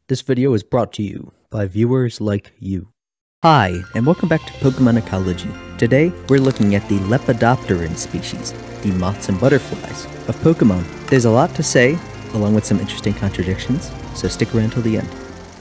This video is brought to you by viewers like you. Hi, and welcome back to Pokemon Ecology. Today, we're looking at the Lepidopteran species, the moths and butterflies of Pokemon. There's a lot to say, along with some interesting contradictions, so stick around till the end.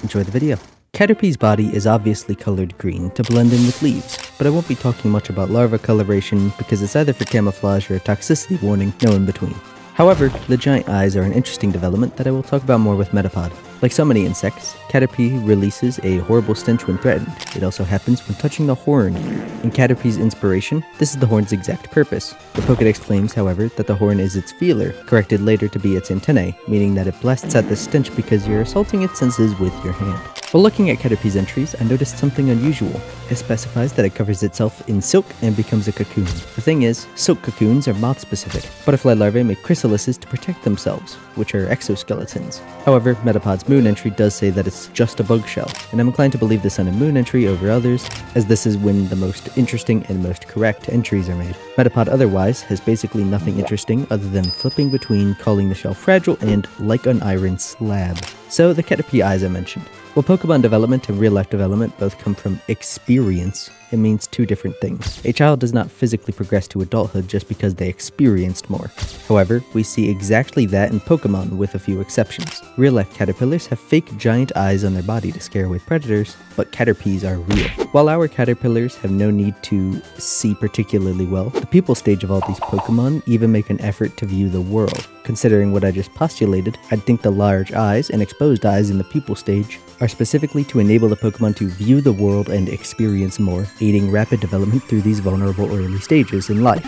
Enjoy the video. Caterpie's body is obviously colored green to blend in with leaves, but I won't be talking much about larva coloration because it's either for camouflage or a toxicity warning, no in between. However, the giant eyes are an interesting development that I will talk about more with Metapod. Like so many insects, Caterpie releases a horrible stench when threatened. It also happens when touching the horn. In Caterpie's inspiration, this is the horn's exact purpose. The Pokedex claims, however, that the horn is its feeler, corrected later to be its antennae, meaning that it blasts at the stench because you're assaulting its senses with your hand. While looking at Caterpie's entries, I noticed something unusual. It specifies that it covers itself in silk and becomes a cocoon. The thing is, silk cocoons are moth-specific. Butterfly larvae make chrysalises to protect themselves, which are exoskeletons. However, Metapod's moon entry does say that it's just a bug shell, and I'm inclined to believe the sun and moon entry over others, as this is when the most interesting and most correct entries are made. Metapod otherwise has basically nothing interesting other than flipping between calling the shell fragile and like an iron slab. So the Caterpie eyes I mentioned. While Pokemon development and real-life development both come from experience, it means two different things. A child does not physically progress to adulthood just because they experienced more. However, we see exactly that in Pokemon with a few exceptions. Real-life caterpillars have fake giant eyes on their body to scare away predators, but Caterpies are real. While our caterpillars have no need to see particularly well, the pupil stage of all these Pokemon even make an effort to view the world. Considering what I just postulated, I'd think the large eyes and exposed eyes in the pupil stage are specifically to enable the Pokemon to view the world and experience more, aiding rapid development through these vulnerable early stages in life.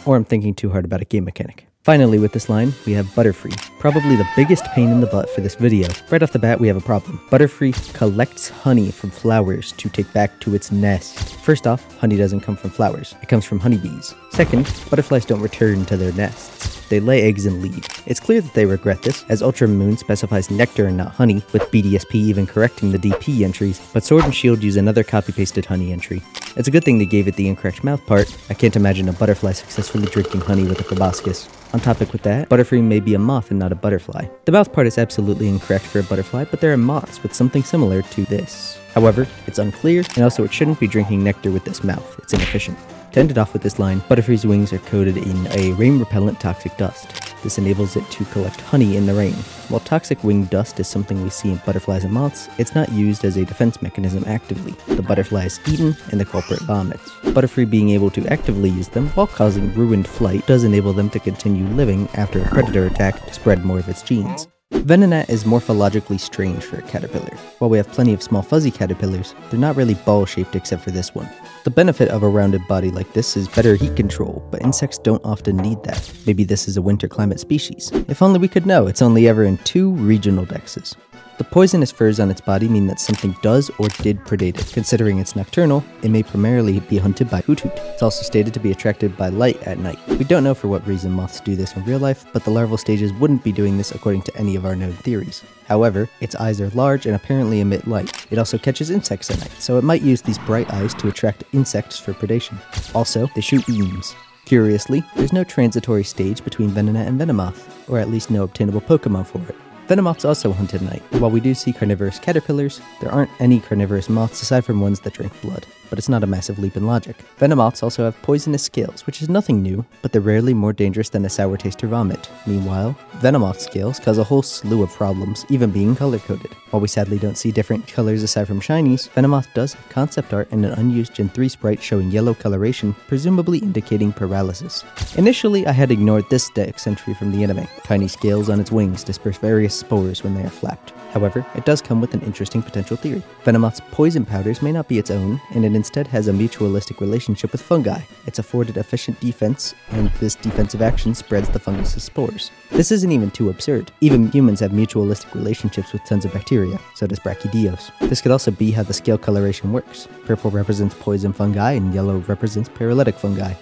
Or I'm thinking too hard about a game mechanic. Finally, with this line, we have Butterfree, probably the biggest pain in the butt for this video. Right off the bat, we have a problem. Butterfree collects honey from flowers to take back to its nest. First off, honey doesn't come from flowers, it comes from honeybees. Second, butterflies don't return to their nests. They lay eggs and leave. It's clear that they regret this, as Ultra Moon specifies nectar and not honey, with BDSP even correcting the DP entries, but Sword and Shield use another copy-pasted honey entry. It's a good thing they gave it the incorrect mouth part. I can't imagine a butterfly successfully drinking honey with a proboscis. On topic with that, Butterfree may be a moth and not a butterfly. The mouth part is absolutely incorrect for a butterfly, but there are moths with something similar to this. However, it's unclear, and also it shouldn't be drinking nectar with this mouth. It's inefficient. To end it off with this line, Butterfree's wings are coated in a rain-repellent toxic dust. This enables it to collect honey in the rain. While toxic wing dust is something we see in butterflies and moths, it's not used as a defense mechanism actively. The butterfly is eaten and the culprit vomits. Butterfree being able to actively use them while causing ruined flight does enable them to continue living after a predator attack to spread more of its genes. Venonat is morphologically strange for a caterpillar. While we have plenty of small fuzzy caterpillars, they're not really ball-shaped except for this one. The benefit of a rounded body like this is better heat control, but insects don't often need that. Maybe this is a winter climate species. If only we could know, it's only ever in 2 regional dexes. The poisonous furs on its body mean that something does or did predate it. Considering it's nocturnal, it may primarily be hunted by Hoot Hoot. It's also stated to be attracted by light at night. We don't know for what reason moths do this in real life, but the larval stages wouldn't be doing this according to any of our known theories. However, its eyes are large and apparently emit light. It also catches insects at night, so it might use these bright eyes to attract insects for predation. Also, they shoot beams. Curiously, there's no transitory stage between Venonat and Venomoth, or at least no obtainable Pokemon for it. Venomoths also hunt at night. While we do see carnivorous caterpillars, there aren't any carnivorous moths aside from ones that drink blood. But it's not a massive leap in logic. Venomoths also have poisonous scales, which is nothing new, but they're rarely more dangerous than a sour taste or vomit. Meanwhile, Venomoth scales cause a whole slew of problems, even being color-coded. While we sadly don't see different colors aside from shinies, Venomoth does have concept art and an unused Gen 3 sprite showing yellow coloration, presumably indicating paralysis. Initially, I had ignored this dex entry from the anime. Tiny scales on its wings disperse various spores when they are flapped. However, it does come with an interesting potential theory. Venomoth's poison powders may not be its own, and it instead has a mutualistic relationship with fungi. It's afforded efficient defense, and this defensive action spreads the fungus's spores. This isn't even too absurd. Even humans have mutualistic relationships with tons of bacteria, so does Brachydios. This could also be how the scale coloration works. Purple represents poison fungi, and yellow represents paralytic fungi.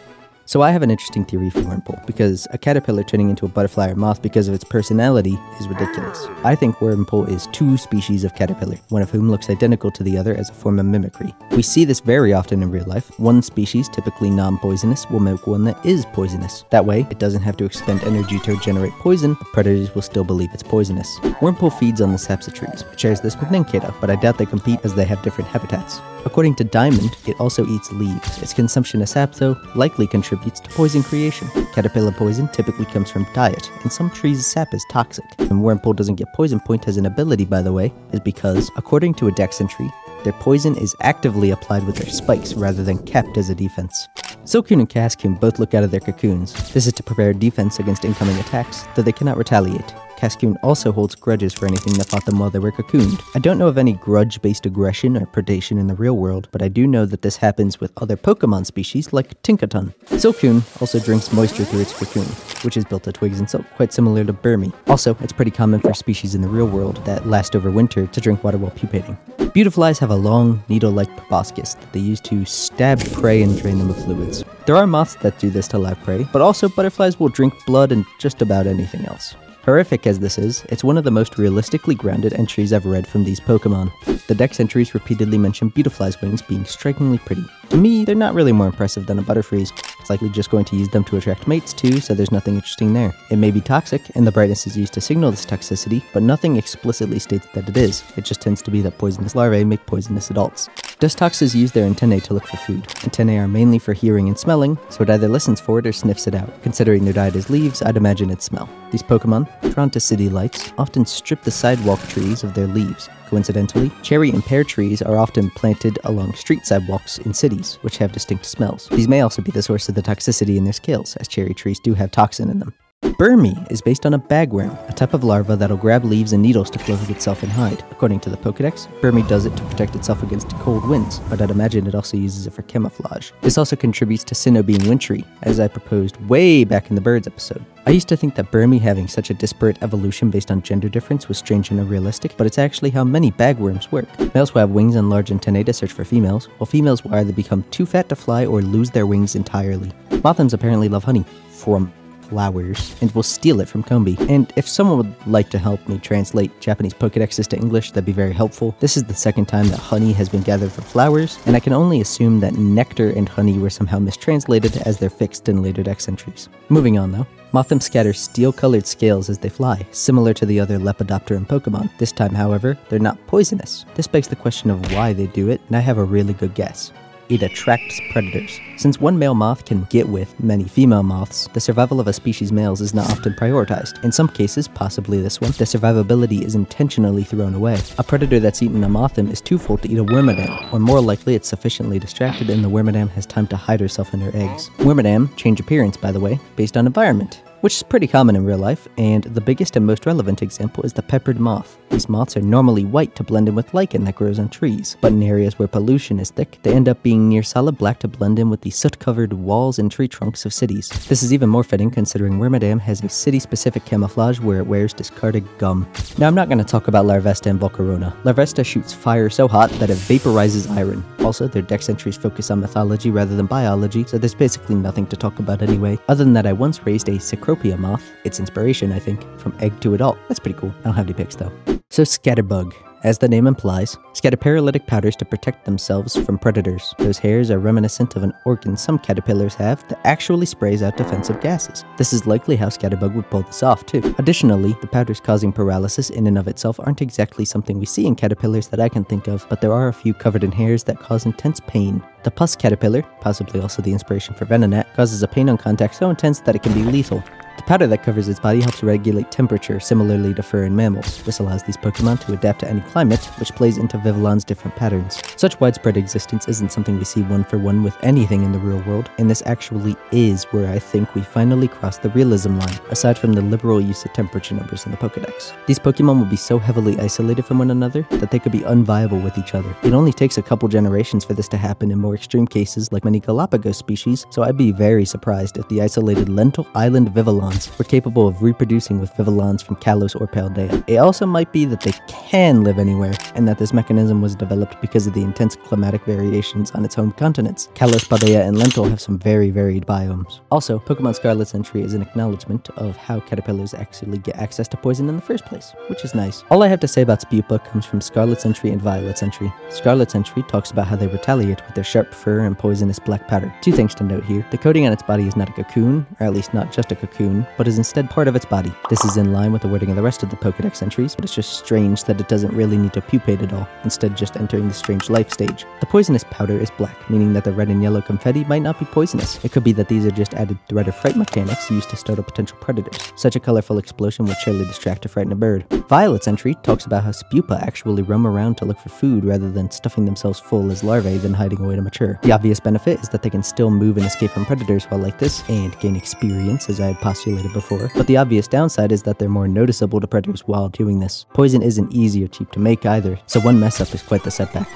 So I have an interesting theory for Wurmple, because a caterpillar turning into a butterfly or moth because of its personality is ridiculous. I think Wurmple is two species of caterpillar, one of whom looks identical to the other as a form of mimicry. We see this very often in real life. One species, typically non-poisonous, will mimic one that is poisonous. That way, it doesn't have to expend energy to generate poison, but predators will still believe it's poisonous. Wurmple feeds on the saps of trees. It shares this with Nincada, but I doubt they compete as they have different habitats. According to Diamond, it also eats leaves. Its consumption of sap, though, likely contributes to poison creation. Caterpillar poison typically comes from diet. In some trees, sap is toxic. And Wurmple doesn't get poison point as an ability, by the way, is because, according to a dex entry, their poison is actively applied with their spikes rather than kept as a defense. Silcoon and Cascoon both look out of their cocoons. This is to prepare defense against incoming attacks, though they cannot retaliate. Cascoon also holds grudges for anything that fought them while they were cocooned. I don't know of any grudge-based aggression or predation in the real world, but I do know that this happens with other Pokemon species like Tinkaton. Silcoon also drinks moisture through its cocoon, which is built of twigs and silk, quite similar to Burmy. Also, it's pretty common for species in the real world that last over winter to drink water while pupating. Beautiflies have a long, needle-like proboscis that they use to stab prey and drain them of fluids. There are moths that do this to live prey, but also butterflies will drink blood and just about anything else. Horrific as this is, it's one of the most realistically grounded entries I've read from these Pokemon. The dex entries repeatedly mention Beautifly's wings being strikingly pretty. To me, they're not really more impressive than a Butterfree's. It's likely just going to use them to attract mates too, so there's nothing interesting there. It may be toxic, and the brightness is used to signal this toxicity, but nothing explicitly states that it is. It just tends to be that poisonous larvae make poisonous adults. Dustoxes use their antennae to look for food. Antennae are mainly for hearing and smelling, so it either listens for it or sniffs it out. Considering their diet is leaves, I'd imagine it'd smell. These Pokemon, drawn to city lights, often strip the sidewalk trees of their leaves. Coincidentally, cherry and pear trees are often planted along street sidewalks in cities, which have distinct smells. These may also be the source of the toxicity in their scales, as cherry trees do have toxin in them. Burmy is based on a bagworm, a type of larva that'll grab leaves and needles to clothe itself and hide. According to the Pokedex, Burmy does it to protect itself against cold winds, but I'd imagine it also uses it for camouflage. This also contributes to Sinnoh being wintry, as I proposed way back in the birds episode. I used to think that Burmy having such a disparate evolution based on gender difference was strange and unrealistic, but it's actually how many bagworms work. Males will have wings and large antennae to search for females, while females will either become too fat to fly or lose their wings entirely. Moths apparently love honey from flowers and will steal it from Combi. And if someone would like to help me translate Japanese Pokedexes to English, that'd be very helpful. This is the second time that honey has been gathered from flowers, and I can only assume that nectar and honey were somehow mistranslated as they're fixed in later dex entries. Moving on though. Moths scatter steel-colored scales as they fly, similar to the other Lepidopteran Pokemon. This time, however, they're not poisonous. This begs the question of why they do it, and I have a really good guess. It attracts predators. Since one male moth can get with many female moths, the survival of a species' males is not often prioritized. In some cases, possibly this one, the survivability is intentionally thrown away. A predator that's eaten a Mothim is too full to eat a Wormadam, or more likely it's sufficiently distracted and the Wormadam has time to hide herself in her eggs. Wormadam change appearance, by the way, based on environment, which is pretty common in real life, and the biggest and most relevant example is the peppered moth. These moths are normally white to blend in with lichen that grows on trees, but in areas where pollution is thick, they end up being near solid black to blend in with the soot-covered walls and tree trunks of cities. This is even more fitting considering Wormadam has a city-specific camouflage where it wears discarded gum. Now I'm not going to talk about Larvesta and Volcarona. Larvesta shoots fire so hot that it vaporizes iron. Also, their dex entries focus on mythology rather than biology, so there's basically nothing to talk about anyway, other than that I once raised a Cecropia moth, its inspiration I think, from egg to adult. That's pretty cool. I don't have any pics though. So Scatterbug. As the name implies, scatter paralytic powders to protect themselves from predators. Those hairs are reminiscent of an organ some caterpillars have that actually sprays out defensive gases. This is likely how Scatterbug would pull this off too. Additionally, the powders causing paralysis in and of itself aren't exactly something we see in caterpillars that I can think of, but there are a few covered in hairs that cause intense pain. The pus caterpillar, possibly also the inspiration for Venonat, causes a pain on contact so intense that it can be lethal. The powder that covers its body helps regulate temperature, similarly to fur in mammals. This allows these Pokemon to adapt to any climate, which plays into Vivillon's different patterns. Such widespread existence isn't something we see one for one with anything in the real world, and this actually is where I think we finally cross the realism line, aside from the liberal use of temperature numbers in the Pokedex. These Pokemon will be so heavily isolated from one another that they could be unviable with each other. It only takes a couple generations for this to happen in more extreme cases like many Galapagos species, so I'd be very surprised if the isolated Lentil Island Vivillons were capable of reproducing with Vivillons from Kalos or Paldea. It also might be that they can live anywhere, and that this mechanism was developed because of the the intense climatic variations on its home continents. Kalos, Paldea, and Lentil have some very varied biomes. Also, Pokemon Scarlet's entry is an acknowledgement of how caterpillars actually get access to poison in the first place, which is nice. All I have to say about Spupa comes from Scarlet's entry and Violet's entry. Scarlet's entry talks about how they retaliate with their sharp fur and poisonous black powder. Two things to note here. The coating on its body is not a cocoon, or at least not just a cocoon, but is instead part of its body. This is in line with the wording of the rest of the Pokedex entries, but it's just strange that it doesn't really need to pupate at all, instead just entering the strange life stage. The poisonous powder is black, meaning that the red and yellow confetti might not be poisonous. It could be that these are just added threat or fright mechanics used to startle potential predators. Such a colorful explosion would surely distract or frighten a bird. Violet's entry talks about how Spupa actually roam around to look for food rather than stuffing themselves full as larvae then hiding away to mature. The obvious benefit is that they can still move and escape from predators while like this, and gain experience as I had postulated before, but the obvious downside is that they're more noticeable to predators while doing this. Poison isn't easy or cheap to make either, so one mess up is quite the setback.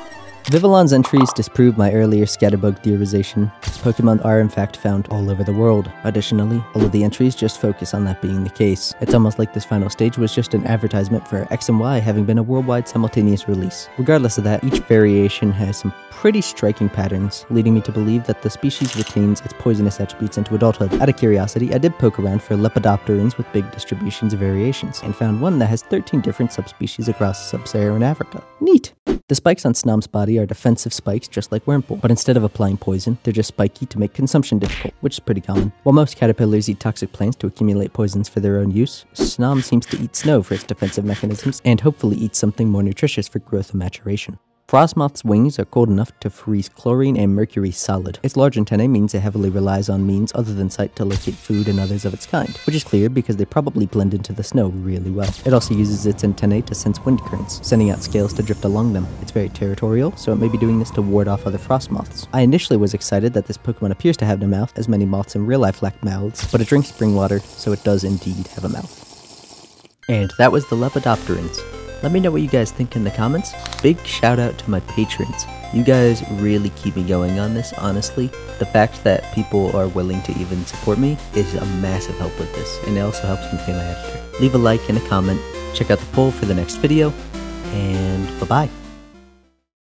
Vivillon's entries disprove my earlier scatterbug theorization. Pokemon are in fact found all over the world. Additionally, all of the entries just focus on that being the case. It's almost like this final stage was just an advertisement for X and Y having been a worldwide simultaneous release. Regardless of that, each variation has some pretty striking patterns, leading me to believe that the species retains its poisonous attributes into adulthood. Out of curiosity, I did poke around for Lepidopterans with big distributions of variations, and found one that has 13 different subspecies across sub-Saharan Africa. Neat! The spikes on Snom's body are defensive spikes just like Wurmple, but instead of applying poison, they're just spiky to make consumption difficult, which is pretty common. While most caterpillars eat toxic plants to accumulate poisons for their own use, Snom seems to eat snow for its defensive mechanisms, and hopefully eat something more nutritious for growth and maturation. Frostmoth's wings are cold enough to freeze chlorine and mercury solid. Its large antennae means it heavily relies on means other than sight to locate food and others of its kind, which is clear because they probably blend into the snow really well. It also uses its antennae to sense wind currents, sending out scales to drift along them. It's very territorial, so it may be doing this to ward off other frostmoths. I initially was excited that this Pokemon appears to have no mouth, as many moths in real life lack mouths, but it drinks spring water, so it does indeed have a mouth. And that was the Lepidopterans. Let me know what you guys think in the comments. Big shout out to my patrons. You guys really keep me going on this, honestly. The fact that people are willing to even support me is a massive help with this, and it also helps me pay my editor. Leave a like and a comment, check out the poll for the next video, and bye-bye.